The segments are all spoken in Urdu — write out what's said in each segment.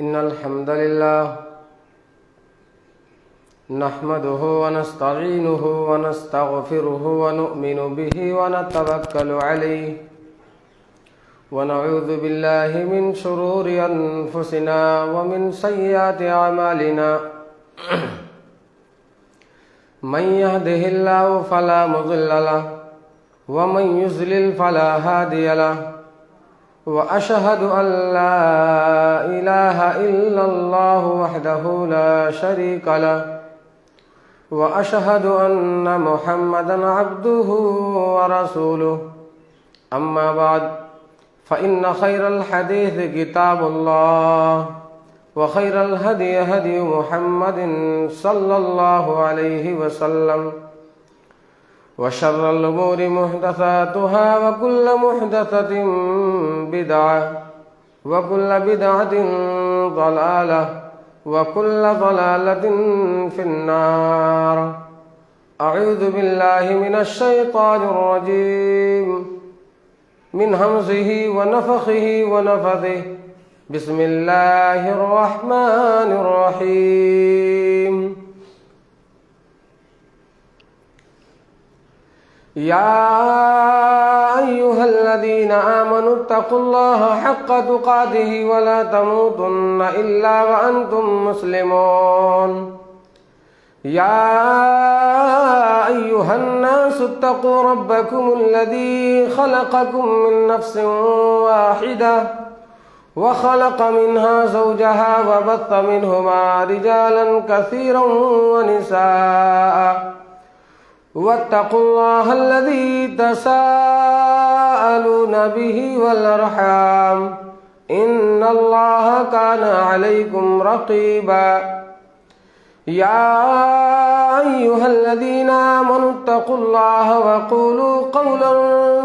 إن الحمد لله نحمده ونستعينه ونستغفره ونؤمن به ونتوكل عليه ونعوذ بالله من شرور أنفسنا ومن سيئات أعمالنا من يهده الله فلا مضل له ومن يضلل فلا هادي له وأشهد أن لا إله إلا الله وحده لا شريك له وأشهد أن محمدا عبده ورسوله أما بعد فإن خير الحديث كتاب الله وخير الهدي هدي محمد صلى الله عليه وسلم وشر الأمور محدثاتها وكل محدثة بدعة وكل بدعة ضلالة وكل ضلالة في النار. أعوذ بالله من الشيطان الرجيم من همزه ونفخه ونفثه. بسم الله الرحمن الرحيم. يا أيها الذين آمنوا اتقوا الله حق تقاته ولا تموتن إلا وأنتم مسلمون. يا أيها الناس اتقوا ربكم الذي خلقكم من نفس واحدة وخلق منها زوجها وبث منهما رجالا كثيرا ونساء واتقوا الله الذي تساءلون به والأرحام إن الله كان عليكم رقيبا. يا أيها الذين آمنوا اتقوا الله وقولوا قولا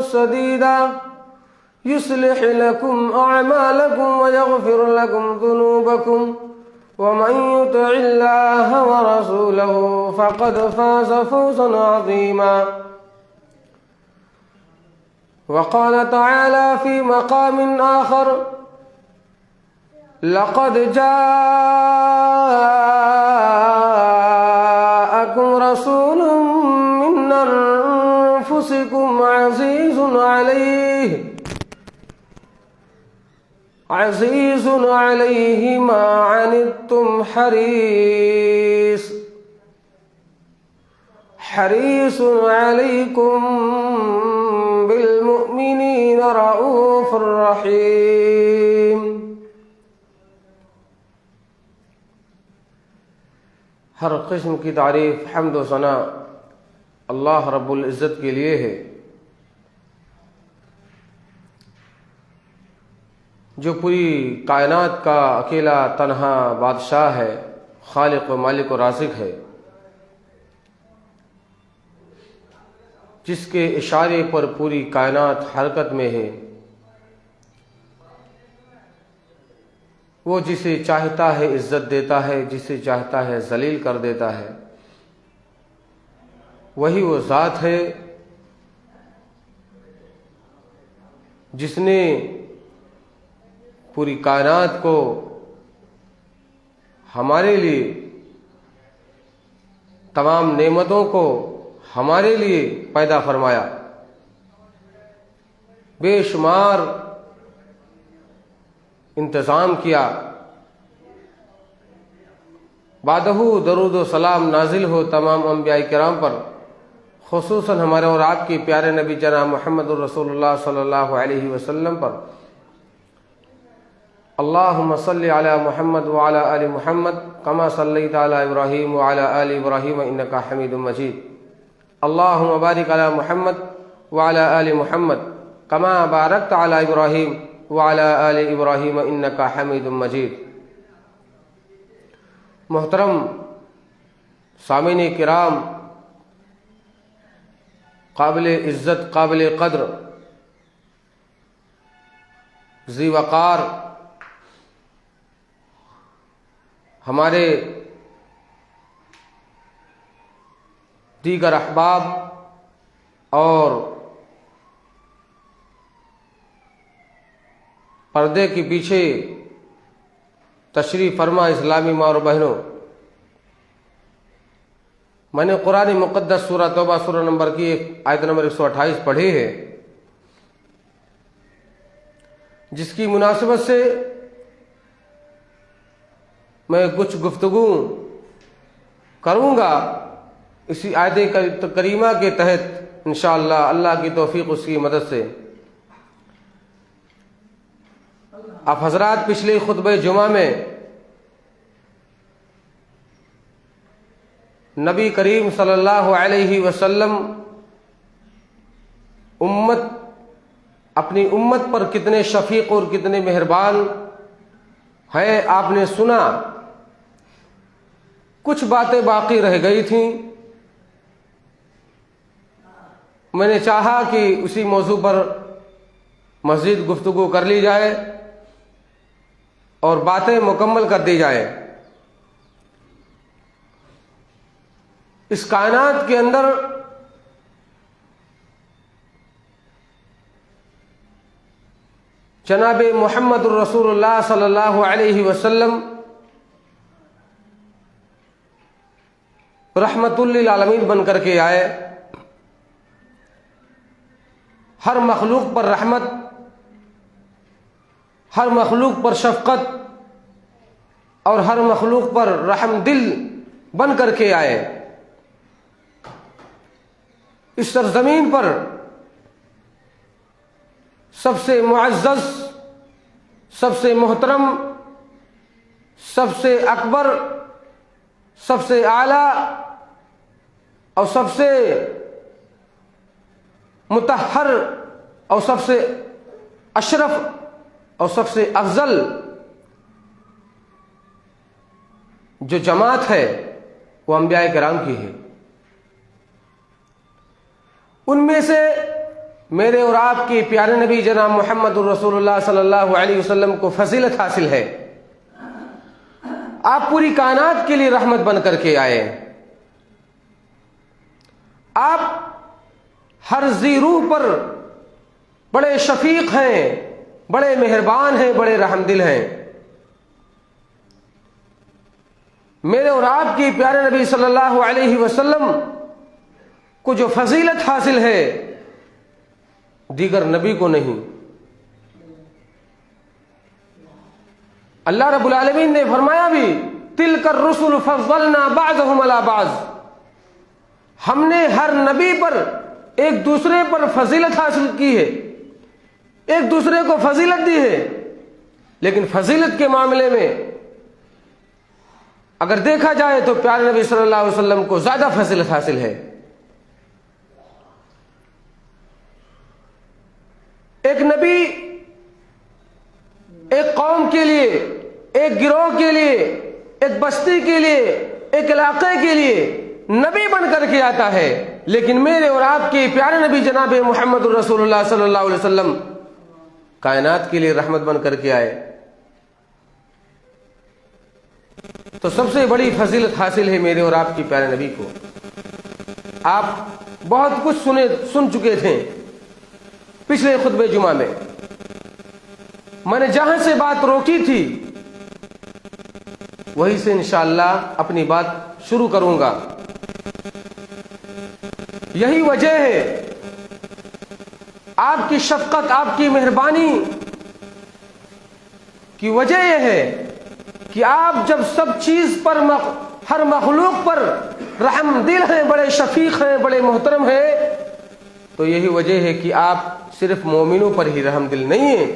سديدا يصلح لكم أعمالكم ويغفر لكم ذنوبكم ومن يطع الله ورسوله فقد فاز فوزا عظيما. وقال تعالى في مقام آخر لقد جاءكم رسول من أنفسكم عزيز عليه ما عنتم حريص عليكم بالمؤمنين رؤوف رحيم. ہر قسم کی تعریف حمد و ثنا اللہ رب العزت کے لیے ہے، جو پوری کائنات کا اکیلا تنہا بادشاہ ہے، خالق و مالک و رازق ہے، جس کے اشارے پر پوری کائنات حرکت میں ہے. وہ جسے چاہتا ہے عزت دیتا ہے، جسے چاہتا ہے ذلیل کر دیتا ہے. وہی وہ ذات ہے جس نے پوری کائنات کو ہمارے لیے، تمام نعمتوں کو ہمارے لیے پیدا فرمایا. بے شمار انتظام کیا. بعدہ درود و سلام نازل ہو تمام انبیاء کرام پر، خصوصاً ہمارے اور آپ کے پیارے نبی جناب محمد الرسول اللہ صلی اللہ علیہ وسلم پر. اللہم صلی علی محمد وعلی آل محمد کما صلیت علی ابراہیم وعلی آل ابراہیم انکا حمید مجید. اللہم بارک علی محمد وعلی آل محمد کما بارکت علی ابراہیم وعلی آل ابراہیم انکا حمید مجید. محترم سامعین کرام، قابل عزت، قابل قدر، ذی وقار ہمارے دیگر احباب اور پردے کے پیچھے تشریف فرما اسلامی ماں اور بہنوں، میں نے قرآن مقدس سورہ توبہ سورہ نمبر کی آیت نمبر 128 پڑھی ہے، جس کی مناسبت سے میں کچھ گفتگو کروں گا اسی آیت کریمہ کے تحت انشاءاللہ اللہ کی توفیق اس کی مدد سے۔ آپ حضرات پچھلے خطبہ جمعہ میں نبی کریم صلی اللہ علیہ وسلم اپنی امت پر کتنے شفیق اور کتنے مہربان ہیں آپ نے سنا۔ کچھ باتیں باقی رہ گئی تھیں، میں نے چاہا کہ اسی موضوع پر مزید گفتگو کر لی جائے اور باتیں مکمل کر دی جائے۔ اس کائنات کے اندر جناب محمد الرسول اللہ صلی اللہ علیہ وسلم رحمت للعالمین بن کر کے آئے، ہر مخلوق پر رحمت، ہر مخلوق پر شفقت اور ہر مخلوق پر رحم دل بن کر کے آئے۔ اس سرزمین پر سب سے معزز، سب سے محترم، سب سے اکبر، سب سے اعلیٰ اور سب سے مطہر اور سب سے اشرف اور سب سے افضل جو جماعت ہے وہ انبیاء کرام کی ہے۔ ان میں سے میرے اور آپ کے پیارے نبی جناب محمد الرسول اللہ صلی اللہ علیہ وسلم کو فضیلت حاصل ہے۔ آپ پوری کائنات کے لیے رحمت بن کر کے آئے۔ آپ ہر ذی روح پر بڑے شفیق ہیں، بڑے مہربان ہیں، بڑے رحم دل ہیں۔ میرے اور آپ کے پیارے نبی صلی اللہ علیہ وسلم کو جو فضیلت حاصل ہے دیگر نبی کو نہیں۔ اللہ رب العالمین نے فرمایا بھی تلک الرسل فضلنا بعضهم علی بعض، ہم نے ہر نبی پر ایک دوسرے پر فضیلت حاصل کی ہے، ایک دوسرے کو فضیلت دی ہے۔ لیکن فضیلت کے معاملے میں اگر دیکھا جائے تو پیارے نبی صلی اللہ علیہ وسلم کو زیادہ فضیلت حاصل ہے۔ ایک نبی ایک قوم کے لیے، ایک گروہ کے لیے، ایک بستی کے لیے، ایک علاقے کے لیے نبی بن کر کے آتا ہے، لیکن میرے اور آپ کے پیارے نبی جناب محمد الرسول اللہ صلی اللہ علیہ وسلم کائنات کے لیے رحمت بن کر کے آئے۔ تو سب سے بڑی فضیلت حاصل ہے میرے اور آپ کے پیارے نبی کو۔ آپ بہت کچھ سن چکے تھے پچھلے خطبہ جمعہ میں نے جہاں سے بات روکی تھی وہیں سے انشاءاللہ اپنی بات شروع کروں گا۔ یہی وجہ ہے آپ کی شفقت، آپ کی مہربانی کی وجہ یہ ہے کہ آپ جب سب چیز پر ہر مخلوق پر رحم دل ہیں، بڑے شفیق ہیں، بڑے محترم ہیں، تو یہی وجہ ہے کہ آپ صرف مومنوں پر ہی رحم دل نہیں ہیں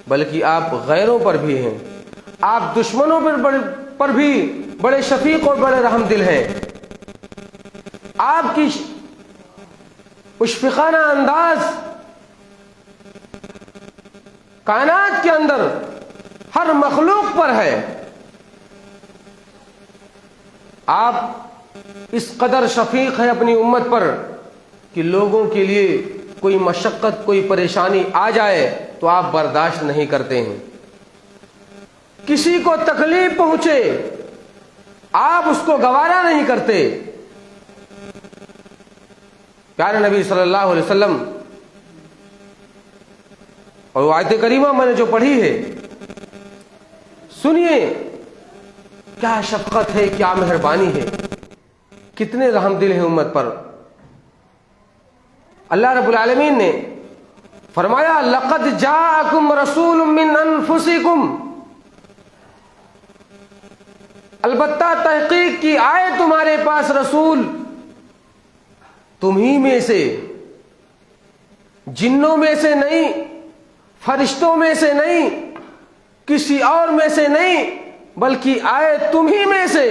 بلکہ آپ غیروں پر بھی ہیں، آپ دشمنوں پر بھی بڑے شفیق اور بڑے رحم دل ہیں۔ آپ کی مشفقانہ انداز کائنات کے اندر ہر مخلوق پر ہے۔ آپ اس قدر شفیق ہیں اپنی امت پر کہ لوگوں کے لیے کوئی مشقت، کوئی پریشانی آ جائے تو آپ برداشت نہیں کرتے ہیں۔ کسی کو تکلیف پہنچے آپ اس کو گوارا نہیں کرتے۔ پیارے نبی صلی اللہ علیہ وسلم اور وہ آیت کریمہ میں نے جو پڑھی ہے سنیے، کیا شفقت ہے، کیا مہربانی ہے، کتنے رحم دل ہیں امت پر۔ اللہ رب العالمین نے فرمایا لقد جاءکم رسول من انفسکم، البتہ تحقیق کی آئے تمہارے پاس رسول تمہیں میں سے، جنوں میں سے نہیں، فرشتوں میں سے نہیں، کسی اور میں سے نہیں، بلکہ آئے تمہیں میں سے،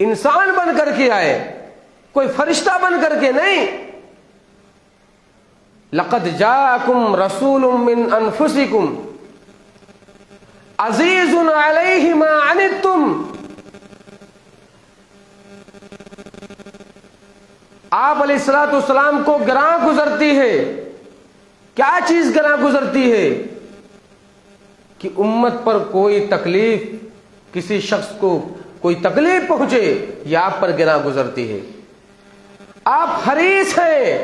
انسان بن کر کے آئے، کوئی فرشتہ بن کر کے نہیں۔ لقد جاءکم رسول من انفسکم عزیز علیہ ما عنتم، آپ علیہ الصلوۃ والسلام کو گراں گزرتی ہے، کیا چیز گراں گزرتی ہے؟ کہ امت پر کوئی تکلیف، کسی شخص کو کوئی تکلیف پہنچے، یہ آپ پر گراں گزرتی ہے۔ آپ حریص ہیں،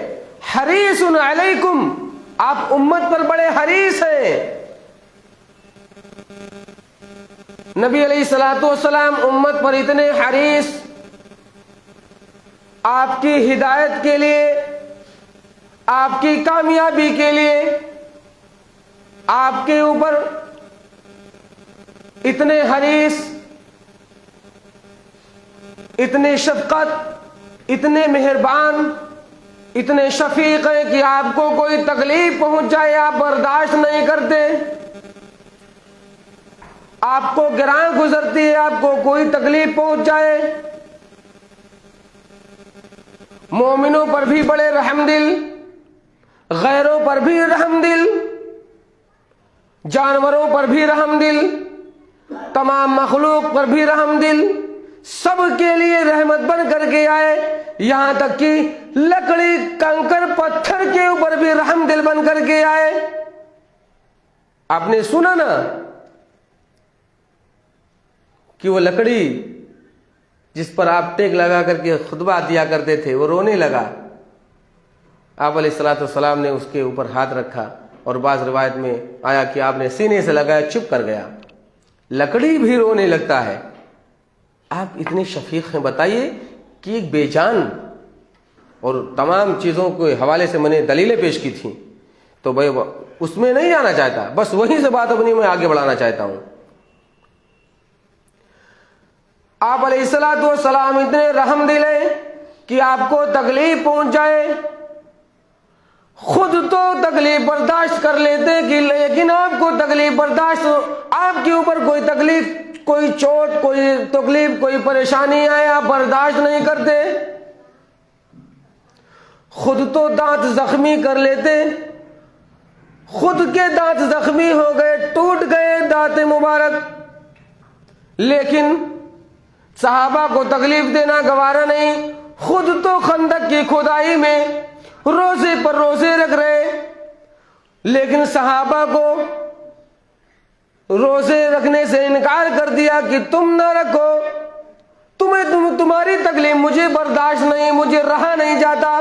حریص علیکم، آپ امت پر بڑے حریص ہیں۔ نبی علیہ الصلوۃ والسلام امت پر اتنے حریص، آپ کی ہدایت کے لیے، آپ کی کامیابی کے لیے، آپ کے اوپر اتنے حریص، اتنے شفقت، اتنے مہربان، اتنے شفیق ہیں کہ آپ کو کوئی تکلیف پہنچ جائے آپ برداشت نہیں کرتے، آپ کو گراں گزرتی ہے آپ کو کوئی تکلیف پہنچ جائے۔ مومنوں پر بھی بڑے رحم دل، غیروں پر بھی رحم دل، جانوروں پر بھی رحم دل، تمام مخلوق پر بھی رحم دل، سب کے لیے رحمت بن کر کے آئے، یہاں تک کہ لکڑی، کنکر، پتھر کے اوپر بھی رحم دل بن کر کے آئے۔ آپ نے سنا نا کہ وہ لکڑی جس پر آپ ٹیک لگا کر کے خطبہ دیا کرتے تھے وہ رونے لگا، آپ علیہ الصلوۃ والسلام نے اس کے اوپر ہاتھ رکھا، اور بعض روایت میں آیا کہ آپ نے سینے سے لگایا، چپ کر گیا، لکڑی بھی رونے لگتا ہے۔ آپ اتنے شفیق ہیں، بتائیے کہ ایک بے جان، اور تمام چیزوں کے حوالے سے میں نے دلیلیں پیش کی تھیں، تو بھائی اس میں نہیں جانا چاہتا، بس وہیں سے بات اپنی میں آگے بڑھانا چاہتا ہوں۔ آپ علیہ الصلوۃ والسلام اتنے رحم دل ہیں کہ آپ کو تکلیف پہنچ جائے، خود تو تکلیف برداشت کر لیتے کہ لیکن آپ کو تکلیف برداشت، آپ کے اوپر کوئی تکلیف، کوئی چوٹ، کوئی تکلیف، کوئی پریشانی آئے آپ برداشت نہیں کرتے، خود تو دانت زخمی کر لیتے، خود کے دانت زخمی ہو گئے، ٹوٹ گئے دانت مبارک، لیکن صحابہ کو تکلیف دینا گوارا نہیں، خود تو خندق کی کھدائی میں روزے پر روزے رکھ رہے، لیکن صحابہ کو روزے رکھنے سے انکار کر دیا کہ تم نہ رکھو، تمہاری تکلیف مجھے برداشت نہیں، مجھے رہا نہیں جاتا،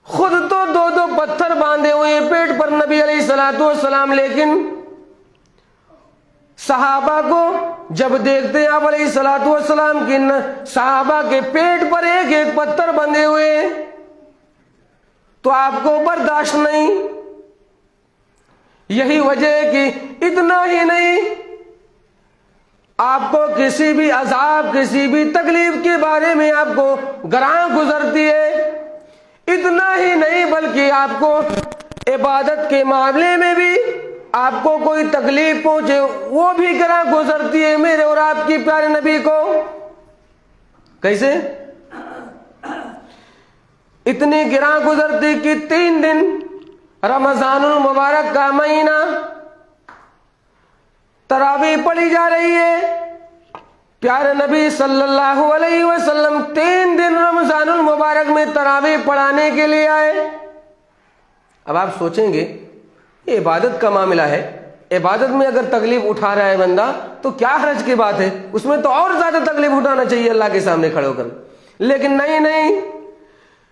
خود تو دو دو پتھر باندھے ہوئے پیٹ پر نبی علیہ الصلوۃ والسلام، لیکن صحابہ کو جب دیکھتے آپ علیہ الصلوۃ والسلام کی صحابہ کے پیٹ پر ایک ایک پتھر بندھے ہوئے تو آپ کو برداشت نہیں۔ یہی وجہ ہے کہ اتنا ہی نہیں، آپ کو کسی بھی عذاب، کسی بھی تکلیف کے بارے میں آپ کو گراں گزرتی ہے، اتنا ہی نہیں بلکہ آپ کو عبادت کے معاملے میں بھی آپ کو کوئی تکلیف پہنچے وہ بھی گراں گزرتی ہے میرے اور آپ کی پیارے نبی کو۔ کیسے؟ اتنی گراں گزرتی کہ 3 دن رمضان المبارک کا مہینہ تراویح پڑھی جا رہی ہے، پیارے نبی صلی اللہ علیہ وسلم 3 دن رمضان المبارک میں تراویح پڑھانے کے لیے آئے۔ اب آپ سوچیں گے یہ عبادت کا معاملہ ہے، عبادت میں اگر تکلیف اٹھا رہا ہے بندہ تو کیا حرج کی بات ہے، اس میں تو اور زیادہ تکلیف اٹھانا چاہیے اللہ کے سامنے کھڑے ہو کر، لیکن نہیں،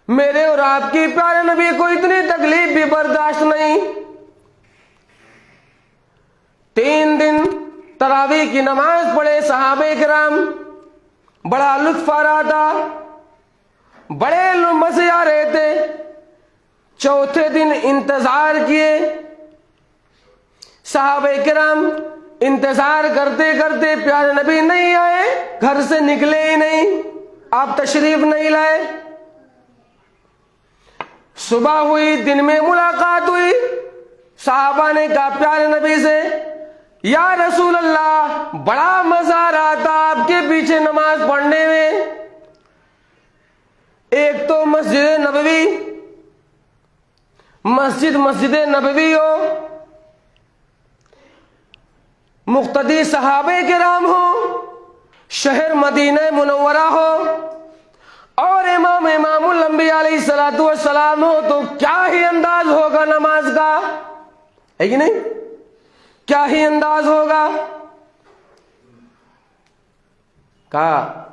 میرے اور آپ کی پیارے نبی کو اتنی تکلیف بھی برداشت نہیں۔ 3 دن تراویح کی نماز پڑھے صحابہ کرام، بڑا لطف آ رہا تھا، بڑے مزے آ رہے تھے۔ چوتھے دن انتظار کیے صحابہ کرام، انتظار کرتے کرتے پیارے نبی نہیں آئے، گھر سے نکلے ہی نہیں، آپ تشریف نہیں لائے۔ صبح ہوئی، دن میں ملاقات ہوئی، صحابہ نے کہا پیارے نبی سے، یا رسول اللہ بڑا مزہ آ رہا تھا آپ کے پیچھے نماز پڑھنے میں، ایک تو مسجد نبوی ہو، مقتدی صحابہ کرام ہو، شہر مدینہ منورہ ہو، اور امام الانبیاء علیہ الصلوۃ والسلام ہو، تو کیا ہی انداز ہوگا نماز کا، ہے کہ نہیں؟ کیا ہی انداز ہوگا۔ کہا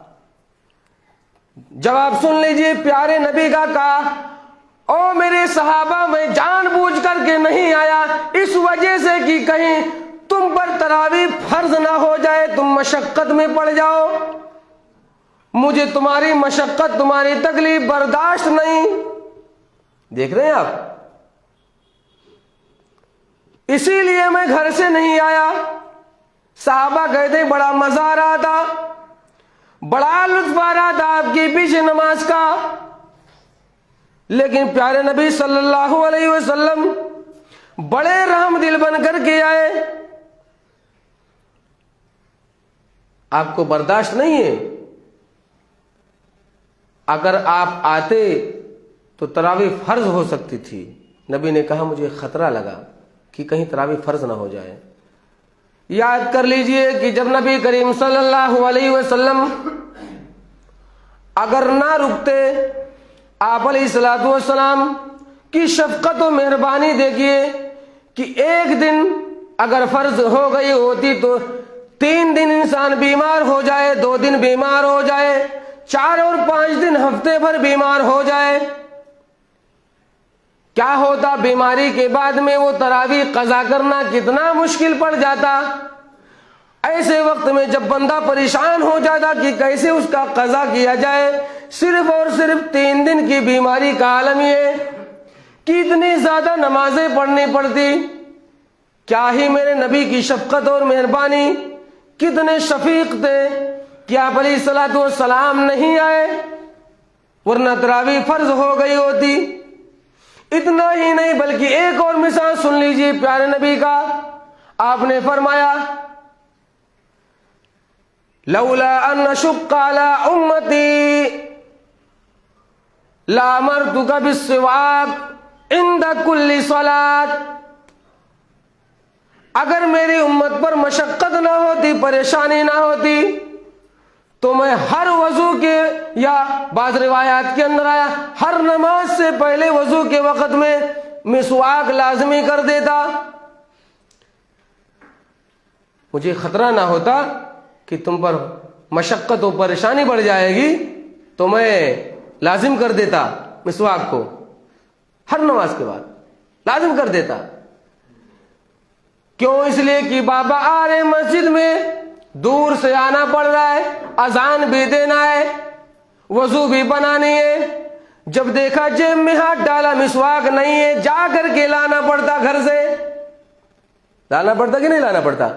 جواب سن لیجئے پیارے نبی کا، کہا او میرے صحابہ میں جان بوجھ کر کے نہیں آیا، اس وجہ سے کہ کہیں تم پر تراویح فرض نہ ہو جائے، تم مشقت میں پڑ جاؤ، مجھے تمہاری مشقت تمہاری تکلیف برداشت نہیں۔ دیکھ رہے ہیں آپ، اسی لیے میں گھر سے نہیں آیا۔ صحابہ کہتے ہیں بڑا مزہ آ رہا تھا، بڑا لطف آ رہا تھا آپ کے پیچھے نماز کا، لیکن پیارے نبی صلی اللہ علیہ وسلم بڑے رحم دل بن کر کے آئے، آپ کو برداشت نہیں ہے۔ اگر آپ آتے تو تراویح فرض ہو سکتی تھی۔ نبی نے کہا مجھے خطرہ لگا کہ کہیں تراویح فرض نہ ہو جائے۔ یاد کر لیجئے کہ جب نبی کریم صلی اللہ علیہ وسلم اگر نہ رکتے، آپ علیہ الصلوۃ والسلام کی شفقت و مہربانی دیکھیے کہ ایک دن اگر فرض ہو گئی ہوتی تو 3 دن انسان بیمار ہو جائے، 2 دن بیمار ہو جائے، 4 اور 5 دن ہفتے بھر بیمار ہو جائے، کیا ہوتا؟ بیماری کے بعد میں وہ تراویح قضا کرنا کتنا مشکل پڑ جاتا۔ ایسے وقت میں جب بندہ پریشان ہو جاتا کہ کیسے اس کا قضا کیا جائے، صرف اور صرف 3 دن کی بیماری کا عالم یہ کہ اتنی زیادہ نمازیں پڑھنی پڑتی۔ کیا ہی میرے نبی کی شفقت اور مہربانی، کتنے شفیق تھے کہ آپ علیہ الصلوۃ والسلام نہیں آئے، ورنہ تراویح فرض ہو گئی ہوتی۔ اتنا ہی نہیں بلکہ ایک اور مثال سن لیجیے پیارے نبی کا، آپ نے فرمایا لولا ان اشق علی امتی لامرتک بالسواک عند کل صلاۃ، اگر میری امت پر مشقت نہ ہوتی، پریشانی نہ ہوتی، تو میں ہر وضو کے، یا بعض روایات کے اندر آیا ہر نماز سے پہلے وضو کے وقت میں مسواک لازمی کر دیتا۔ مجھے خطرہ نہ ہوتا کہ تم پر مشقت و پریشانی بڑھ جائے گی تو میں لازم کر دیتا مسواک کو، ہر نماز کے بعد لازم کر دیتا۔ کیوں؟ اس لیے کہ بابا آ رہے مسجد میں، دور سے آنا پڑ رہا ہے، اذان بھی دینا ہے، وضو بھی بنانی ہے، جب دیکھا جیب میں ہاتھ ڈالا مسواک نہیں ہے، جا کر کے لانا پڑتا، گھر سے لانا پڑتا کہ نہیں لانا پڑتا؟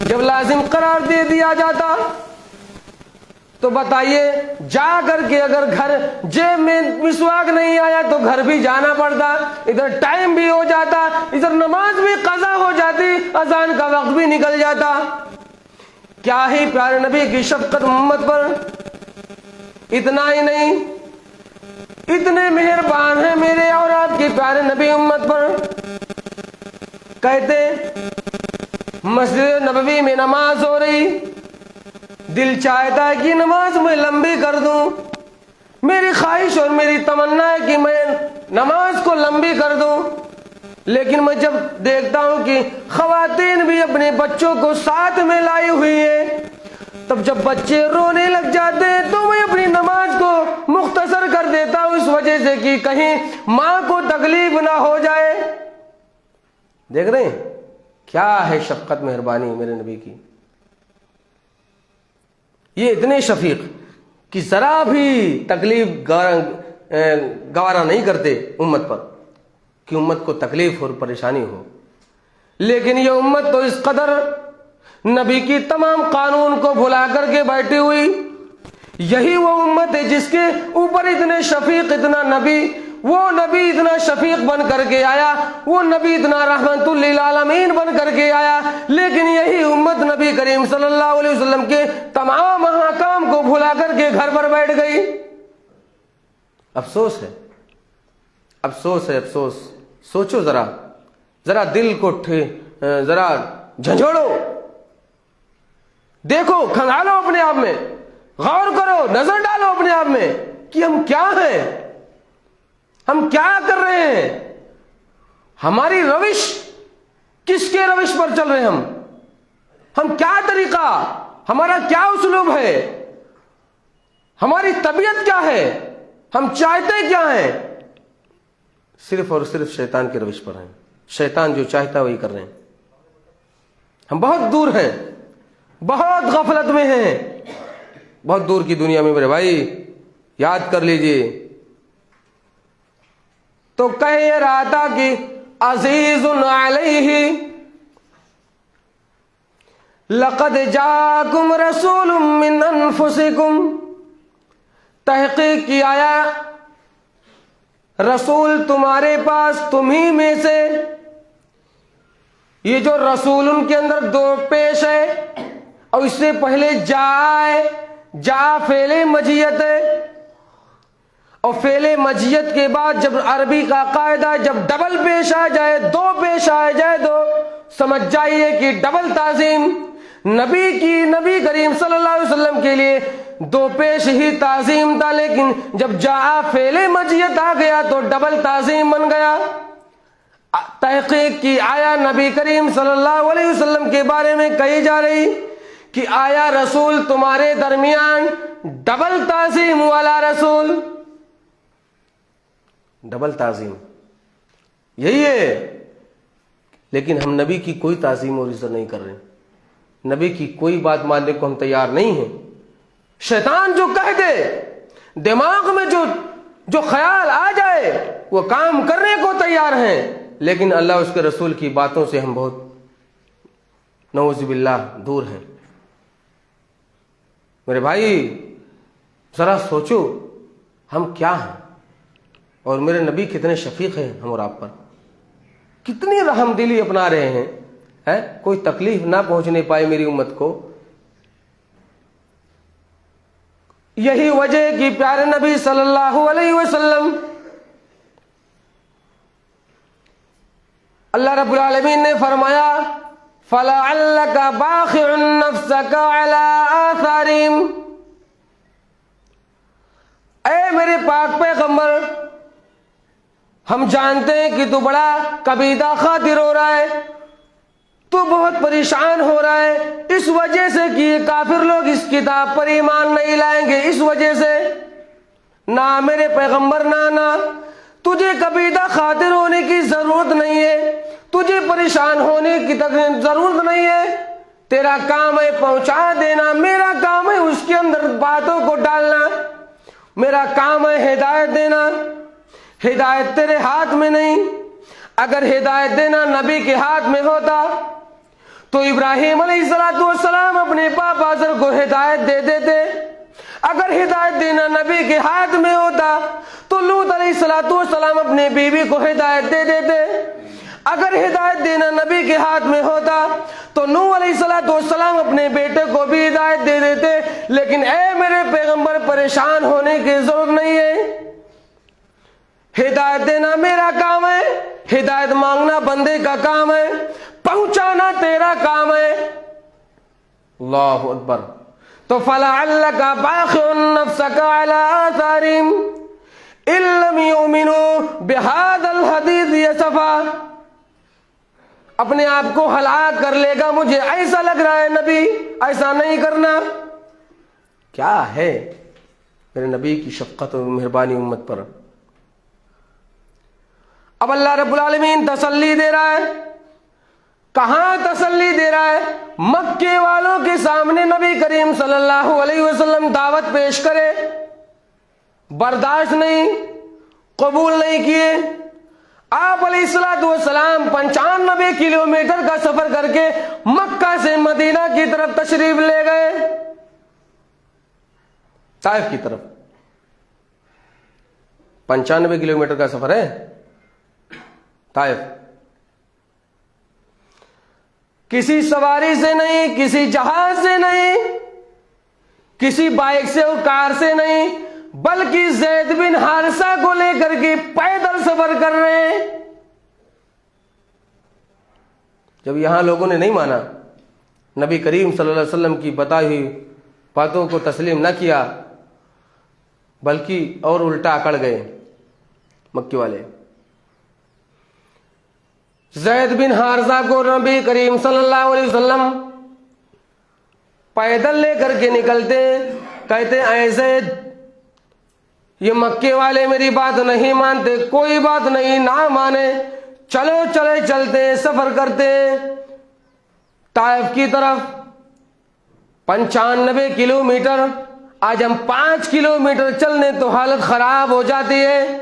جب لازم قرار دے دیا جاتا تو بتائیے، جا کر کے اگر گھر جیب میں مسواک نہیں آیا تو گھر بھی جانا پڑتا، ادھر ٹائم بھی ہو جاتا، ادھر نماز بھی قضا ہو جاتی، اذان کا وقت بھی نکل جاتا۔ کیا ہی پیارے نبی کی شفقت امت پر۔ اتنا ہی نہیں، اتنے مہربان ہیں میرے اور آپ کے پیارے نبی امت پر، کہتے مسجد نبوی میں نماز ہو رہی، دل چاہتا ہے کہ نماز میں لمبی کر دوں، میری خواہش اور میری تمنا ہے کہ میں نماز کو لمبی کر دوں، لیکن میں جب دیکھتا ہوں کہ خواتین بھی اپنے بچوں کو ساتھ میں لائی ہوئی ہیں، تب جب بچے رونے لگ جاتے ہیں تو میں اپنی نماز کو مختصر کر دیتا ہوں، اس وجہ سے کہ کہیں ماں کو تکلیف نہ ہو جائے۔ دیکھ رہے ہیں کیا ہے شفقت مہربانی میرے نبی کی۔ یہ اتنے شفیق کہ ذرا بھی تکلیف گوارا نہیں کرتے امت پر کہ امت کو تکلیف اور پریشانی ہو. لیکن یہ امت تو اس قدر نبی کی تمام قانون کو بھلا کر کے بیٹھی ہوئی. یہی وہ امت ہے جس کے اوپر اتنے شفیق، اتنا نبی، وہ نبی اتنا شفیق بن کر کے آیا، وہ نبی اتنا رحمت للعالمین بن کر کے آیا، لیکن یہی امت نبی کریم صلی اللہ علیہ وسلم کے تمام احکام کو بھلا کر کے گھر پر بیٹھ گئی. افسوس ہے، افسوس ہے، افسوس. سوچو ذرا دل کو ذرا جھنجھوڑو، دیکھو، کھنگالو اپنے آپ میں، غور کرو، نظر ڈالو اپنے آپ میں کہ ہم کیا ہیں، ہم کیا کر رہے ہیں، ہماری روش کس کے روش پر چل رہے ہیں، ہم کیا طریقہ، ہمارا کیا اسلوب ہے، ہماری طبیعت کیا ہے، ہم چاہتے کیا ہیں. صرف اور صرف شیطان کے روش پر ہیں. شیطان جو چاہتا ہے وہی کر رہے ہیں. ہم بہت دور ہیں، بہت غفلت میں ہیں، بہت دور کی دنیا میں. میرے بھائی یاد کر لیجئے. تو کہہ رہا تھا کہ عزیز علیہ لقد جاءکم رسول من انفسکم، تحقیق کی آیا رسول تمہارے پاس تمہیں میں سے. یہ جو رسول ان کے اندر دو پیش ہے، اور اس سے پہلے جا فعل مجیت ہے، اور فعل مجیت کے بعد جب عربی کا قاعدہ جب ڈبل پیش آ جائے، دو پیش آ جائے، تو سمجھ جائیے کہ ڈبل تعظیم نبی کریم صلی اللہ علیہ وسلم کے لیے دو پیش ہی تعظیم تھا. لیکن جب جا فعل مجیت آ گیا تو ڈبل تعظیم بن گیا. تحقیق کی آیا نبی کریم صلی اللہ علیہ وسلم کے بارے میں کہی جا رہی کہ آیا رسول تمہارے درمیان ڈبل تعظیم والا رسول، ڈبل تعظیم یہی ہے. لیکن ہم نبی کی کوئی تعظیم اور عزت نہیں کر رہے، نبی کی کوئی بات ماننے کو ہم تیار نہیں ہیں. شیطان جو کہہ دے، دماغ میں جو خیال آ جائے وہ کام کرنے کو تیار ہیں. لیکن اللہ اس کے رسول کی باتوں سے ہم بہت نعوذ باللہ دور ہیں. میرے بھائی ذرا سوچو ہم کیا ہیں، اور میرے نبی کتنے شفیق ہیں ہم اور آپ پر، کتنی رحم دلی اپنا رہے ہیں. کوئی تکلیف نہ پہنچنے پائے میری امت کو. یہی وجہ کہ پیارے نبی صلی اللہ علیہ وسلم اللہ رب العالمین نے فرمایا فَلَعَلَّكَ بَاخِعٌ نَفْسَكَ عَلَىٰ آثَارِهِمْ. اے میرے پاک پیغمبر، ہم جانتے ہیں کہ تو بڑا کبیدہ خاطر ہو رہا ہے، تو بہت پریشان ہو رہا ہے اس وجہ سے کہ یہ کافر لوگ اس کتاب پر ایمان نہیں لائیں گے. اس وجہ سے نہ میرے پیغمبر، نہ تجھے کبیدہ خاطر ہونے کی ضرورت نہیں ہے، تجھے پریشان ہونے کی ضرورت نہیں ہے. تیرا کام ہے پہنچا دینا، میرا کام ہے اس کے اندر باتوں کو ڈالنا، میرا کام ہے ہدایت دینا. ہدایت تیرے ہاتھ میں نہیں. اگر ہدایت دینا نبی کے ہاتھ میں ہوتا تو ابراہیم علیہ السلام اپنے باپ آزر کو ہدایت دے دیتے. اگر ہدایت دینا نبی کے ہاتھ میں ہوتا تو لوط علیہ السلام اپنے بیوی کو ہدایت دے دیتے. اگر ہدایت دینا نبی کے ہاتھ میں ہوتا تو نوح علیہ السلام اپنے بیٹے کو بھی ہدایت دے دیتے. لیکن اے میرے پیغمبر، پریشان ہونے کی ضرورت نہیں ہے. ہدایت دینا میرا کام ہے، ہدایت مانگنا بندے کا کام ہے، پہنچانا تیرا کام ہے. اللہ اکبر. تو فَلَعَلَّكَ بَاخِعٌ نَفْسَكَ عَلَىٰ آثَارِهِمْ إِن لَّمْ يُؤْمِنُوا بِهَٰذَا الْحَدِيثِ أَسَفًا. اپنے آپ کو ہلاک کر لے گا، مجھے ایسا لگ رہا ہے نبی، ایسا نہیں کرنا. کیا ہے میرے نبی کی شفقت اور مہربانی امت پر. اب اللہ رب العالمین تسلی دے رہا ہے. کہاں تسلی دے رہا ہے؟ مکے والوں کے سامنے نبی کریم صلی اللہ علیہ وسلم دعوت پیش کرے، برداشت نہیں، قبول نہیں کیے۔ آپ علیہ الصلوۃ والسلام 95 کلومیٹر کا سفر کر کے مکہ سے مدینہ کی طرف تشریف لے گئے، طائف کی طرف۔ 95 کلومیٹر کا سفر ہے طائف، کسی سواری سے نہیں، کسی جہاز سے نہیں، کسی بائک سے اور کار سے نہیں، بلکہ زید بن حارثہ کو لے کر کے پیدل سفر کر رہے ہیں۔ جب یہاں لوگوں نے نہیں مانا، نبی کریم صلی اللہ علیہ وسلم کی بتائی ہوئی باتوں کو تسلیم نہ کیا، بلکہ اور الٹا اکڑ گئے مکی والے۔ زید بن حارثہ کو نبی کریم صلی اللہ علیہ وسلم پیدل لے کر کے نکلتے، کہتے اے زید، یہ مکے والے میری بات نہیں مانتے، کوئی بات نہیں، نہ مانے، چلو چلے چلتے سفر کرتے طائف کی طرف۔ 95 کلومیٹر، آج ہم 5 کلومیٹر چلنے تو حالت خراب ہو جاتی ہے،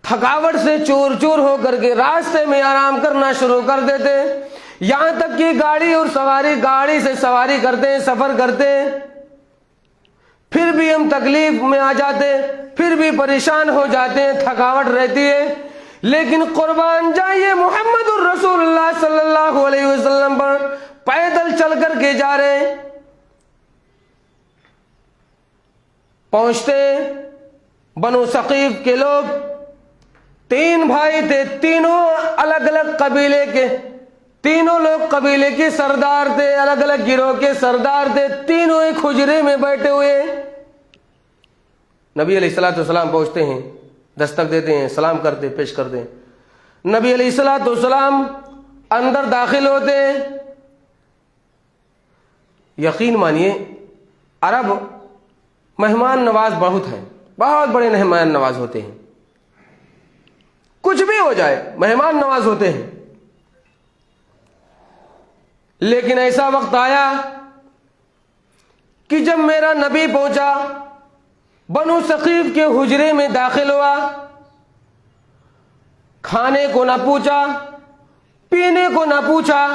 تھکاوٹ سے چور چور ہو کر کے راستے میں آرام کرنا شروع کر دیتے، یہاں تک کہ گاڑی سے سواری کرتے، سفر کرتے، پھر بھی ہم تکلیف میں آ جاتے، پھر بھی پریشان ہو جاتے ہیں، تھکاوٹ رہتی ہے، لیکن قربان جائیے محمد الرسول اللہ صلی اللہ علیہ وسلم پر پیدل چل کر کے جا رہے ہیں۔ پہنچتے بنو ثقیف کے لوگ، 3 بھائی تھے، تینوں الگ الگ قبیلے کے، تینوں لوگ قبیلے کے سردار تھے، الگ الگ گروہ کے سردار تھے، تینوں ایک حجرے میں بیٹھے ہوئے۔ نبی علیہ الصلوۃ والسلام پہنچتے ہیں، دستک دیتے ہیں، سلام کرتے، پیش کرتے ہیں۔ نبی علیہ الصلوۃ والسلام اندر داخل ہوتے ہیں۔ یقین مانیے عرب مہمان نواز بہت ہیں، بہت بڑے مہمان نواز ہوتے ہیں، کچھ بھی ہو جائے مہمان نواز ہوتے ہیں۔ لیکن ایسا وقت آیا کہ جب میرا نبی پہنچا، بنو ثقیف کے حجرے میں داخل ہوا، کھانے کو نہ پوچھا، پینے کو نہ پوچھا،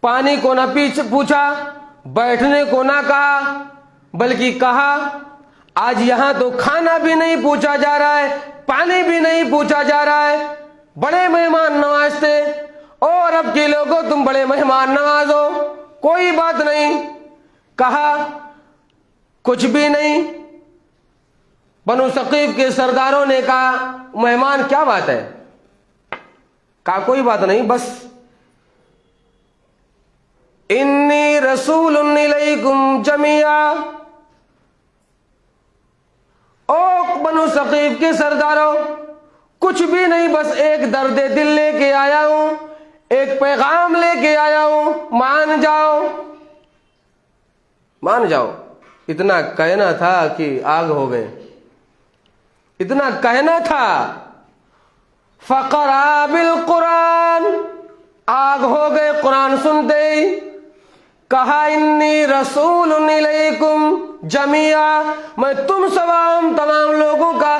پانی کو نہ پوچھا، بیٹھنے کو نہ کہا، بلکہ کہا آج یہاں تو کھانا بھی نہیں پوچھا جا رہا ہے، پانی بھی نہیں پوچھا جا رہا ہے۔ بڑے مہمان نواز تھے، اور اب کے لوگوں تم بڑے مہمان نواز ہو، کوئی بات نہیں، کہا کچھ بھی نہیں۔ بنو ثقیف کے سرداروں نے کہا مہمان کیا بات ہے؟ کہا کوئی بات نہیں، بس انی رسول الیکم جمیعا، او بنو ثقیف کے سرداروں، کچھ بھی نہیں، بس ایک درد دل لے کے آیا ہوں، ایک پیغام لے کے آیا ہوں، مان جاؤ، مان جاؤ۔ اتنا کہنا تھا کہ آگ ہو گئے، اتنا کہنا تھا، فقرا بالقرآن، آگ ہو گئے قرآن سنتے ہی۔ کہا انی رسول الیکم جمیعا، میں تم تمام لوگوں کا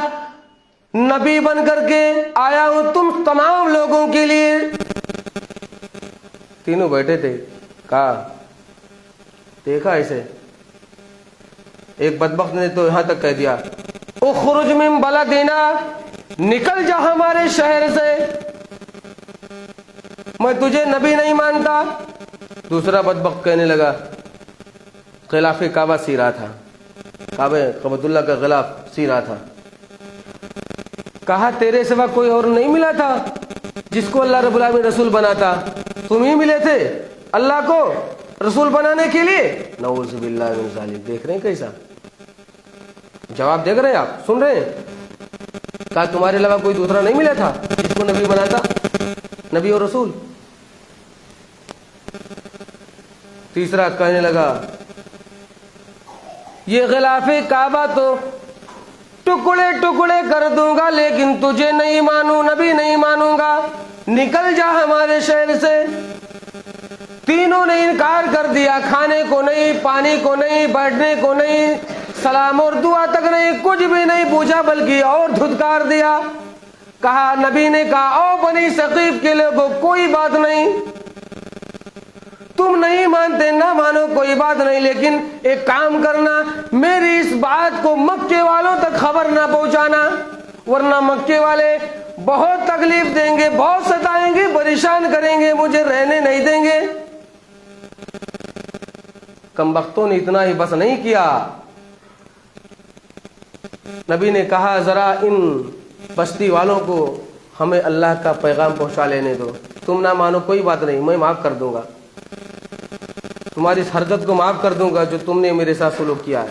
نبی بن کر کے آیا ہوں، تم تمام لوگوں کے لیے۔ تینوں بیٹھے تھے، کہا دیکھا ایسے، ایک بدبخت نے تو یہاں تک کہہ دیا اخرج من بلدنا، نکل جا ہمارے شہر سے، میں تجھے نبی نہیں مانتا۔ دوسرا بدبخت کہنے لگا غلاف کعبہ سی رہا تھا، کعبۃ اللہ کا غلاف سی رہا تھا، کہا تیرے سوا کوئی اور نہیں ملا تھا جس کو اللہ رب العالمین رسول بناتا، تم ہی ملے تھے اللہ کو رسول بنانے کے لیے۔ نعوذ باللہ من ذالک۔ دیکھ رہے ہیں کیسا جواب دیکھ رہے ہیں، آپ سن رہے ہیں، کہا تمہارے علاوہ کوئی دوسرا نہیں ملا تھا جس کو نبی بناتا، نبی اور رسول۔ تیسرا کہنے لگا یہ غلاف کعبہ تو ٹکڑے ٹکڑے کر دوں گا، لیکن تجھے نہیں مانوں، نبی نہیں مانوں گا، نکل جا ہمارے شہر سے۔ تینوں تینوں نے انکار کر دیا، کھانے کو نہیں، پانی کو نہیں، بیٹھنے کو نہیں، سلام اور دعا تک نہیں، کچھ بھی نہیں پوچھا بلکہ اور دھتکار دیا۔ کہا، نبی نے کہا، او بنی ثقیف کے لوگوں، کوئی بات نہیں، تم نہیں مانتے نہ مانو، کوئی بات نہیں، لیکن ایک کام کرنا، میری اس بات کو مکے والوں تک خبر نہ پہنچانا، ورنہ مکے والے بہت تکلیف دیں گے، بہت ستائیں گے، پریشان کریں گے، مجھے رہنے نہیں دیں گے۔ کم بختوں نے اتنا ہی بس نہیں کیا، نبی نے کہا ذرا ان بستی والوں کو ہمیں اللہ کا پیغام پہنچا لینے دو، تم نہ مانو کوئی بات نہیں، میں معاف کر دوں گا، تمہاری اس حرکت کو معاف کر دوں گا جو تم نے میرے ساتھ سلوک کیا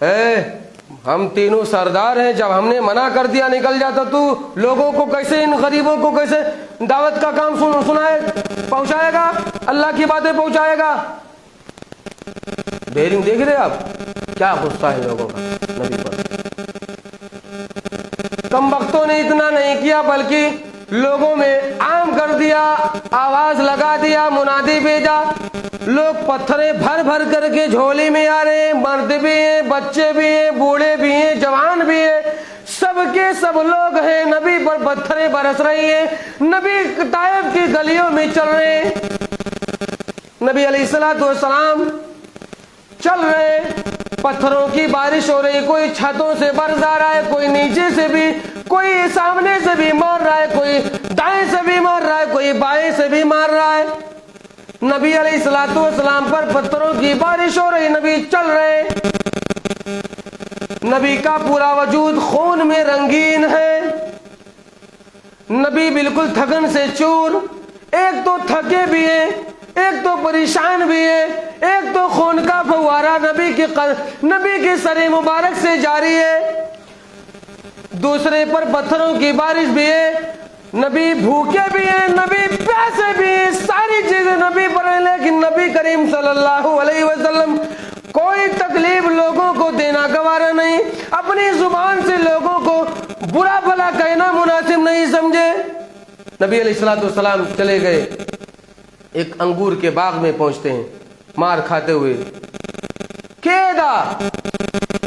ہے۔ ہم تینوں سردار ہیں، جب ہم نے منع کر دیا نکل جاتا، تو لوگوں کو کیسے، ان غریبوں کو کیسے دعوت کا کام سنائے، پہنچائے گا، اللہ کی باتیں پہنچائے گا؟ بیرنگ دیکھ رہے آپ کیا غصہ ہے لوگوں کا نبی پر۔ کم بختوں نے اتنا نہیں کیا بلکہ لوگوں میں عام کر دیا، آواز لگا دیا، منادی بھیجا، لوگ پتھریں بھر بھر کر کے جھولی میں آ رہے ہیں، مرد بھی ہیں، بچے بھی ہیں، بوڑھے بھی ہیں، جوان بھی ہیں، سب کے سب لوگ ہیں، نبی پر پتھریں برس رہی ہیں، نبی طائف کی گلیوں میں چل رہے ہیں، نبی علیہ الصلوۃ والسلام چل رہے، پتھروں کی بارش ہو رہی، کوئی چھتوں سے برس آ رہا ہے، کوئی نیچے سے بھی، کوئی سامنے سے بھی مار رہا ہے، کوئی دائیں سے بھی مار رہا ہے، کوئی بائیں سے بھی مار رہا ہے، نبی علیہ الصلوۃ والسلام پر پتھروں کی بارش ہو رہی، نبی چل رہے، نبی کا پورا وجود خون میں رنگین ہے، نبی بالکل تھکن سے چور، ایک تو تھکے بھی ہیں، ایک تو پریشان بھی ہے، ایک تو خون کا فوارہ نبی کے سر مبارک سے جاری ہے، دوسرے پر پتھروں کی بارش بھی ہے، نبی بھوکے بھی ہیں، نبی پیاسے بھی ہیں، ساری چیزیں نبی پر ہیں، لیکن نبی کریم صلی اللہ علیہ وسلم کوئی تکلیف لوگوں کو دینا گوارا نہیں، اپنی زبان سے لوگوں کو برا بھلا کہنا مناسب نہیں سمجھے۔ نبی علیہ الصلوۃ والسلام چلے گئے، ایک انگور کے باغ میں پہنچتے ہیں، مار کھاتے ہوئے، کیدا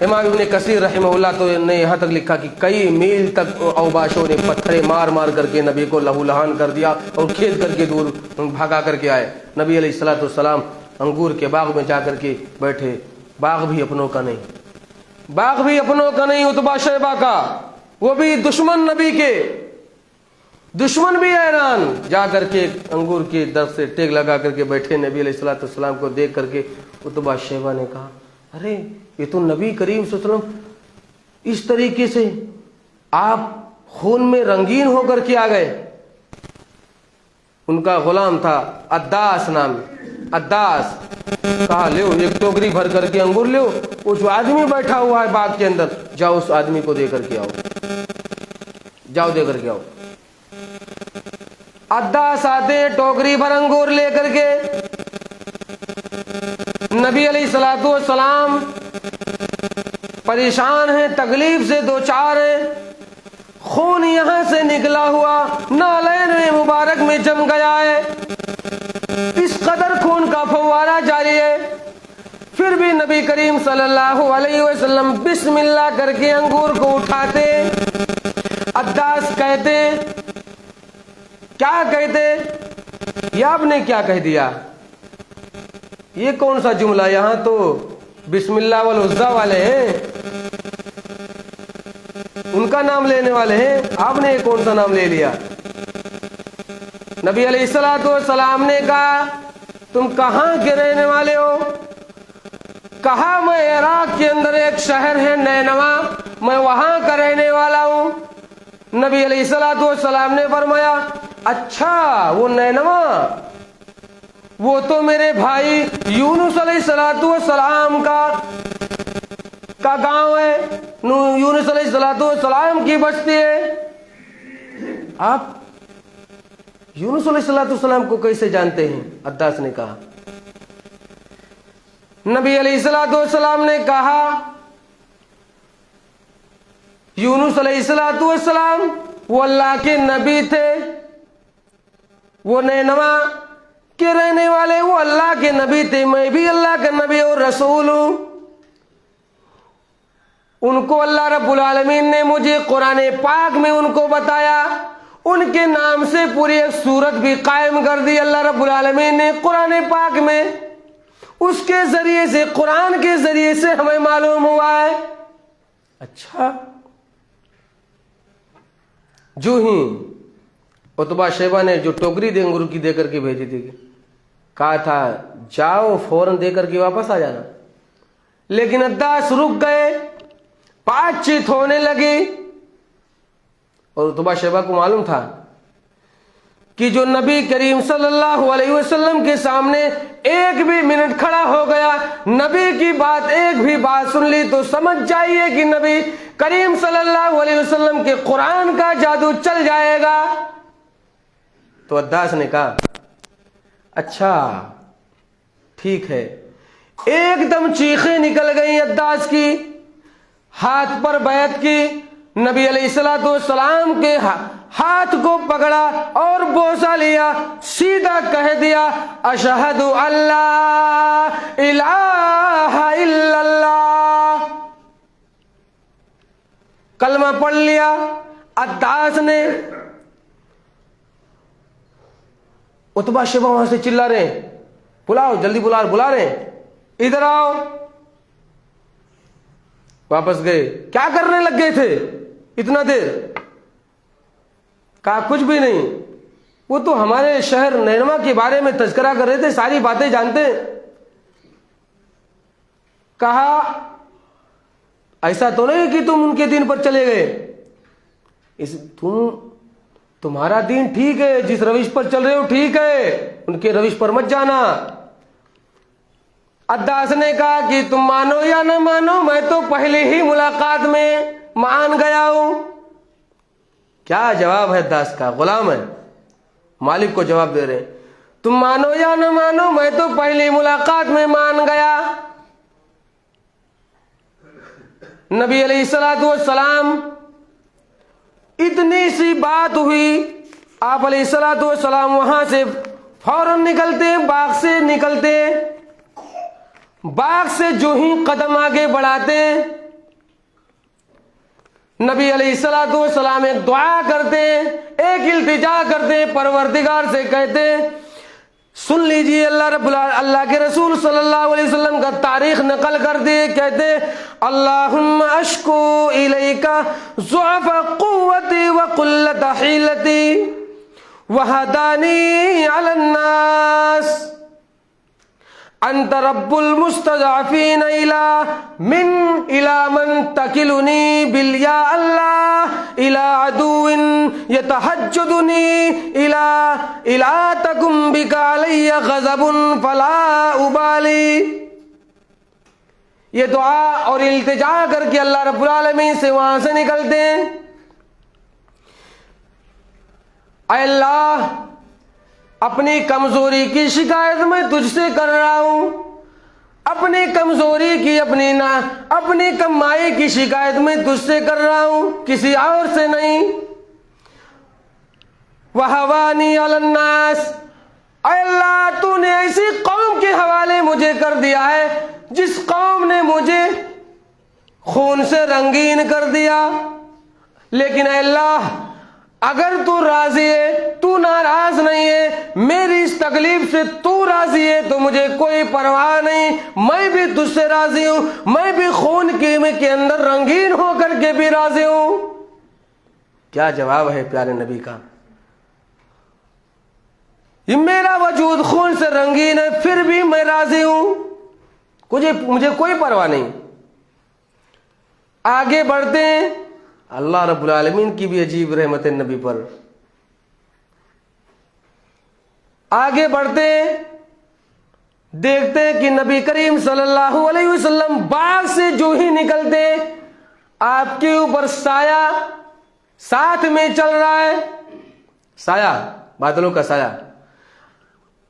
امام ابن کثیر رحمہ اللہ تو نے یہاں تک لکھا کہ کئی میل تک اوباشوں نے پتھریں مار مار کر کے نبی کو لہو لہان کر دیا اور کھینچ کر کے دور بھگا کر کے آئے۔ نبی علیہ الصلوۃ والسلام انگور کے باغ میں جا کر کے بیٹھے، باغ بھی اپنوں کا نہیں، باغ بھی اپنوں کا نہیں، عتبہ شیبہ کا، وہ بھی دشمن، نبی کے دشمن بھی حیران، جا کر کے انگور کے درخت سے ٹیک لگا کر کے بیٹھے، نبی علیہ الصلوۃ والسلام کو دیکھ کر کے عتبہ شیبہ نے کہا، ارے یہ تو نبی کریم صلی اللہ علیہ وسلم اس طریقے سے آپ خون میں رنگین ہو کر کے آ گئے۔ ان کا غلام تھا عداس نام، عداس، کہا لیو ایک ٹوکری بھر کر کے انگور لیو، وہ جو آدمی بیٹھا ہوا ہے باغ کے اندر، جاؤ اس آدمی کو دے کر کے آؤ، جاؤ دے کر کے آؤ۔ عداس آتے ہیں ٹوکری بھر انگور لے کر کے، نبی علیہ الصلوۃ والسلام پریشان ہیں، تکلیف سے دو چار ہیں، خون یہاں سے نکلا ہوا نالین مبارک میں جم گیا ہے، اس قدر خون کا فوارہ جاری ہے، پھر بھی نبی کریم صلی اللہ علیہ وسلم بسم اللہ کر کے انگور کو اٹھاتے، عداس کہتے، کیا کہتے، یہ آپ نے کیا کہہ دیا، یہ کون سا جملہ، یہاں تو بسم اللہ والعزیٰ والے ہیں، ان کا نام لینے والے ہیں، آپ نے کون سا نام لے لیا؟ نبی علیہ الصلوۃ والسلام نے کہا تم کہاں کے رہنے والے ہو؟ کہا میں عراق کے اندر ایک شہر ہے نینوا، میں وہاں کا رہنے والا ہوں۔ نبی علیہ الصلوۃ والسلام نے فرمایا اچھا وہ نینوا، وہ تو میرے بھائی یونس علیہ الصلوۃ والسلام کا گاؤں ہے، یونس علیہ الصلوۃ والسلام کی بستی ہے۔ آپ یونس علیہ الصلوۃ والسلام کو کیسے جانتے ہیں؟ عداس نے کہا۔ نبی علیہ الصلوۃ والسلام نے کہا یونس علیہ الصلوۃ والسلام وہ اللہ کے نبی تھے، وہ نینوا کے رہنے والے وہ اللہ کے نبی تھے، میں بھی اللہ کا نبی اور رسول ہوں۔ ان کو اللہ رب العالمین نے مجھے قرآن پاک میں ان کو بتایا، ان کے نام سے پوری ایک سورت بھی قائم کر دی اللہ رب العالمین نے قرآن پاک میں۔ اس کے ذریعے سے، قرآن کے ذریعے سے ہمیں معلوم ہوا ہے۔ اچھا، جو ہی عتبہ شیبہ نے جو ٹوکری دے انگور کی دے کر کے بھیجی تھی، کہا تھا جاؤ فوراً دے کر کے واپس آ جانا، لیکن عداس رک گئے، بات چیت ہونے لگی، اور عتبہ شیبہ کو معلوم تھا کہ جو نبی کریم صلی اللہ علیہ وسلم کے سامنے ایک بھی منٹ کھڑا ہو گیا، نبی کی بات ایک بھی بات سن لی تو سمجھ جائیے کہ نبی کریم صلی اللہ علیہ وسلم کے قرآن کا جادو چل جائے گا۔ تو عداس نے کہا اچھا ٹھیک ہے۔ ایک دم چیخیں نکل گئی عداس کی، ہاتھ پر بیعت کی، نبی علیہ الصلوۃ والسلام کے ہاتھ کو پکڑا اور بوسہ لیا، سیدھا کہہ دیا اشہد اللہ الہ الا اللہ، کلمہ پڑھ لیا۔ عداس نے، عتبہ شیبہ وہاں سے چلا رہے ہیں بلاؤ جلدی، بلا رہے ہیں ادھر آؤ۔ واپس گئے، کیا کرنے لگ گئے تھے اتنا دیر؟ کہا کچھ بھی نہیں، وہ تو ہمارے شہر نینوا کے بارے میں تذکرہ کر رہے تھے، ساری باتیں جانتے ہیں۔ کہا ایسا تو نہیں کہ تم ان کے دین پر چلے گئے، تمہارا دین ٹھیک ہے، جس روش پر چل رہے ہو ٹھیک ہے، ان کے روش پر مت جانا۔ عداس نے کہا کہ تم مانو یا نہ مانو، میں تو پہلے ہی ملاقات میں مان گیا ہوں۔ کیا جواب ہے عداس کا؟ غلام ہے، مالک کو جواب دے رہے، تم مانو یا نہ مانو میں تو پہلی ملاقات میں مان گیا۔ نبی علیہ الصلوۃ والسلام، اتنی سی بات ہوئی، آپ علیہ الصلوۃ والسلام وہاں سے فوراً نکلتے، باغ سے نکلتے، باغ سے جو ہی قدم آگے بڑھاتے، نبی علیہ الصلوۃ والسلام ایک دعا کرتے، ایک التجا کرتے، پروردگار سے کہتے، سن لیجئے اللہ کے رسول صلی اللہ علیہ وسلم کا تاریخ نقل کرتے، کہتے اللہم اشکو الیک ضعف قوتی وقلت حیلتی وہدانی علی الناس، انت رب المستضعفین الى من تکلنی بالیا اللہ الى عدو یتحجدنی الى تکم بک علی غضب فلا ابالی۔ یہ دعا اور التجا کر کے اللہ رب العالمین سے وہاں سے نکلتے ہیں، اے اللہ اپنی کمزوری کی شکایت میں تجھ سے کر رہا ہوں، اپنی کمزوری کی، اپنی کمائی کی شکایت میں تجھ سے کر رہا ہوں، کسی اور سے نہیں۔ وَحَوَانِي عَلَى النَّاسِ، اے اللہ تو نے ایسی قوم کے حوالے مجھے کر دیا ہے جس قوم نے مجھے خون سے رنگین کر دیا، لیکن اے اللہ اگر تو راضی ہے، تو ناراض نہیں ہے، میری اس تکلیف سے تو راضی ہے تو مجھے کوئی پرواہ نہیں، میں بھی تجھ سے راضی ہوں، میں بھی خون کے اندر رنگین ہو کر کے بھی راضی ہوں۔ کیا جواب ہے پیارے نبی کا؟ یہ میرا وجود خون سے رنگین ہے پھر بھی میں راضی ہوں، مجھے کوئی پرواہ نہیں۔ آگے بڑھتے ہیں، اللہ رب العالمین کی بھی عجیب رحمت ہے نبی پر۔ آگے بڑھتے ہیں، دیکھتے ہیں کہ نبی کریم صلی اللہ علیہ وسلم باغ سے جو ہی نکلتے آپ کے اوپر سایہ ساتھ میں چل رہا ہے، سایہ بادلوں کا سایہ،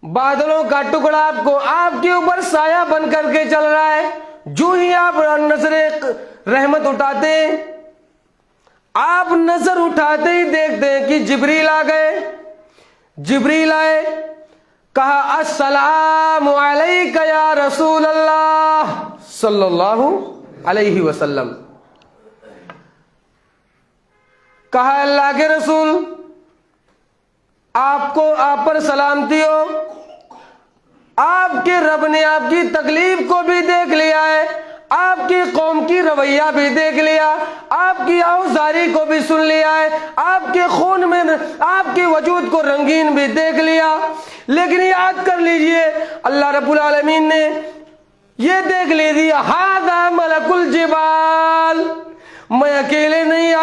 بادلوں کا ٹکڑا آپ کے اوپر سایہ بن کر کے چل رہا ہے۔ جو ہی آپ نظر رحمت اٹھاتے ہیں، آپ نظر اٹھاتے ہی دیکھتے ہیں کہ جبریل آ گئے۔ جبریل آئے، کہا السلام علیک یا رسول اللہ صلی اللہ علیہ وسلم. کہا اللہ کے رسول آپ پر سلامتی ہو. آپ کے رب نے آپ کی تکلیف کو بھی دیکھ لیا ہے, آپ کی قوم کی رویہ بھی دیکھ لیا, آپ کی آوزاری کو بھی سن لیا ہے, آپ کے خون میں آپ کے وجود کو رنگین بھی دیکھ لیا. لیکن یاد کر لیجئے اللہ رب العالمین نے یہ دیکھ لی دی ھذا ملک الجبال, میں اکیلے نہیں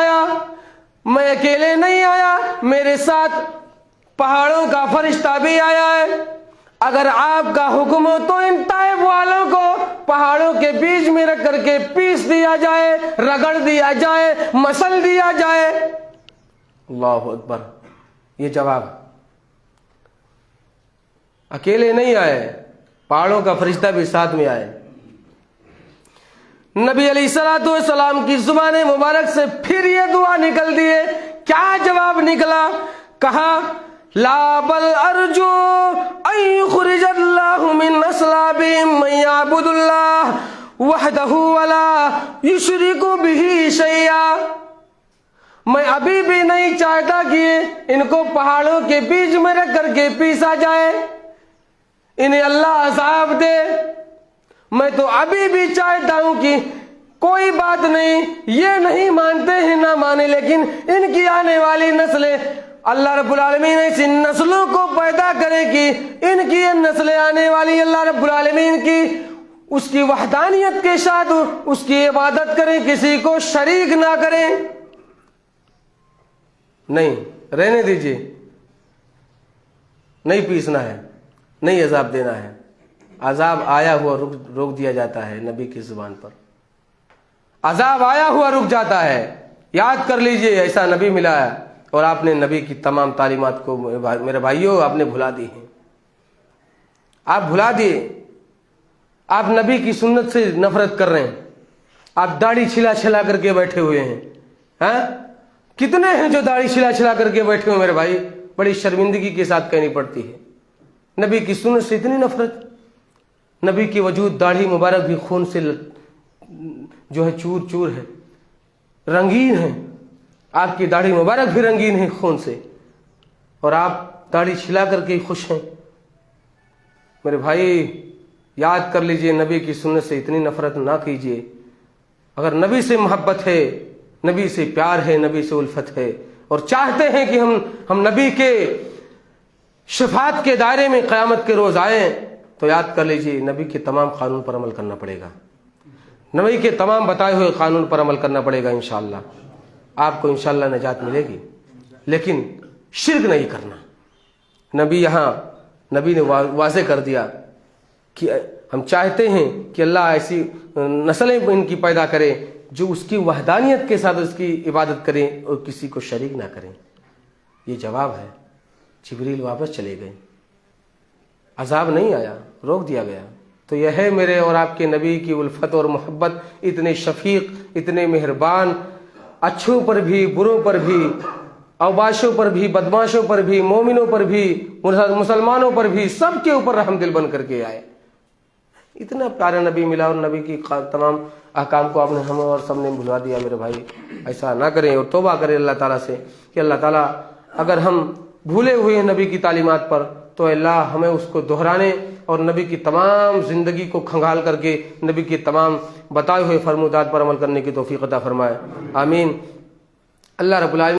آیا, میرے ساتھ پہاڑوں کا فرشتہ بھی آیا ہے. اگر آپ کا حکم ہو تو ان طائف والوں کو پہاڑوں کے بیچ میں رکھ کر کے پیس دیا جائے, رگڑ دیا جائے, مسل دیا جائے. اللہ اکبر. یہ جواب, اکیلے نہیں آئے, پہاڑوں کا فرشتہ بھی ساتھ میں آئے. نبی علیہ الصلوۃ والسلام کی زبان مبارک سے پھر یہ دعا نکل دی ہے. کیا جواب نکلا؟ کہا لا بل ارجو ان یخرج اللہ من اصلابہم من یعبد اللہ وحدہ ولا یشرک بہ شیئا. میں ابھی بھی نہیں چاہتا کہ ان کو پہاڑوں کے بیچ میں رکھ کر کے پیسا جائے, انہیں اللہ عذاب دے. میں تو ابھی بھی چاہتا ہوں کہ کوئی بات نہیں, یہ نہیں مانتے ہیں نہ مانے, لیکن ان کی آنے والی نسلیں اللہ رب العالمین اس نسلوں کو پیدا کرے کہ ان کی نسلیں آنے والی اللہ رب العالمین کی اس کی وحدانیت کے ساتھ اس کی عبادت کریں, کسی کو شریک نہ کریں. نہیں, رہنے دیجئے, نہیں پیسنا ہے, نہیں عذاب دینا ہے. عذاب آیا ہوا روک دیا جاتا ہے نبی کی زبان پر, عذاب آیا ہوا رک جاتا ہے. یاد کر لیجئے ایسا نبی ملا ہے, اور آپ نے نبی کی تمام تعلیمات کو میرے بھائیوں آپ نے بھلا دی ہیں, آپ بھلا دیے. آپ نبی کی سنت سے نفرت کر رہے ہیں, آپ داڑھی چھلا کر کے بیٹھے ہوئے ہیں. ہاں, کتنے ہیں جو داڑھی چھلا کر کے بیٹھے ہوئے میرے بھائی, بڑی شرمندگی کے ساتھ کہنی پڑتی ہے. نبی کی سنت سے اتنی نفرت, نبی کی وجود داڑھی مبارک بھی خون سے جو ہے چور چور ہے, رنگین ہے. آپ کی داڑھی مبارک بھی رنگین ہے خون سے, اور آپ داڑھی چھلا کر کے خوش ہیں. میرے بھائی یاد کر لیجئے, نبی کی سنت سے اتنی نفرت نہ کیجئے. اگر نبی سے محبت ہے, نبی سے پیار ہے, نبی سے الفت ہے, اور چاہتے ہیں کہ ہم نبی کے شفاعت کے دائرے میں قیامت کے روز آئیں, تو یاد کر لیجئے نبی کے تمام قانون پر عمل کرنا پڑے گا. نبی کے تمام بتائے ہوئے قانون پر عمل کرنا پڑے گا. انشاءاللہ آپ کو انشاءاللہ نجات ملے گی, لیکن شرک نہیں کرنا. نبی نے واضح کر دیا کہ ہم چاہتے ہیں کہ اللہ ایسی نسلیں ان کی پیدا کرے جو اس کی وحدانیت کے ساتھ اس کی عبادت کریں اور کسی کو شریک نہ کریں. یہ جواب ہے. جبریل واپس چلے گئے, عذاب نہیں آیا, روک دیا گیا. تو یہ ہے میرے اور آپ کے نبی کی الفت اور محبت. اتنے شفیق, اتنے مہربان, اچھوں پر بھی, بروں پر بھی, اوباشوں پر بھی, بدماشوں پر بھی, مومنوں پر بھی, مسلمانوں پر بھی, سب کے اوپر رحم دل بن کر کے آئے. اتنا پیارا نبی ملا, اور نبی کی تمام احکام کو آپ نے ہم اور سب نے بھلا دیا. میرے بھائی ایسا نہ کریں, اور توبہ کریں اللہ تعالیٰ سے کہ اللہ تعالیٰ اگر ہم بھولے ہوئے ہیں نبی کی تعلیمات پر, تو اللہ ہمیں اس کو دہرانے اور نبی کی تمام زندگی کو کھنگال کر کے نبی کی تمام بتائے ہوئے فرمودات پر عمل کرنے کی توفیق عطا فرمائے. آمین. اللہ رب العالمین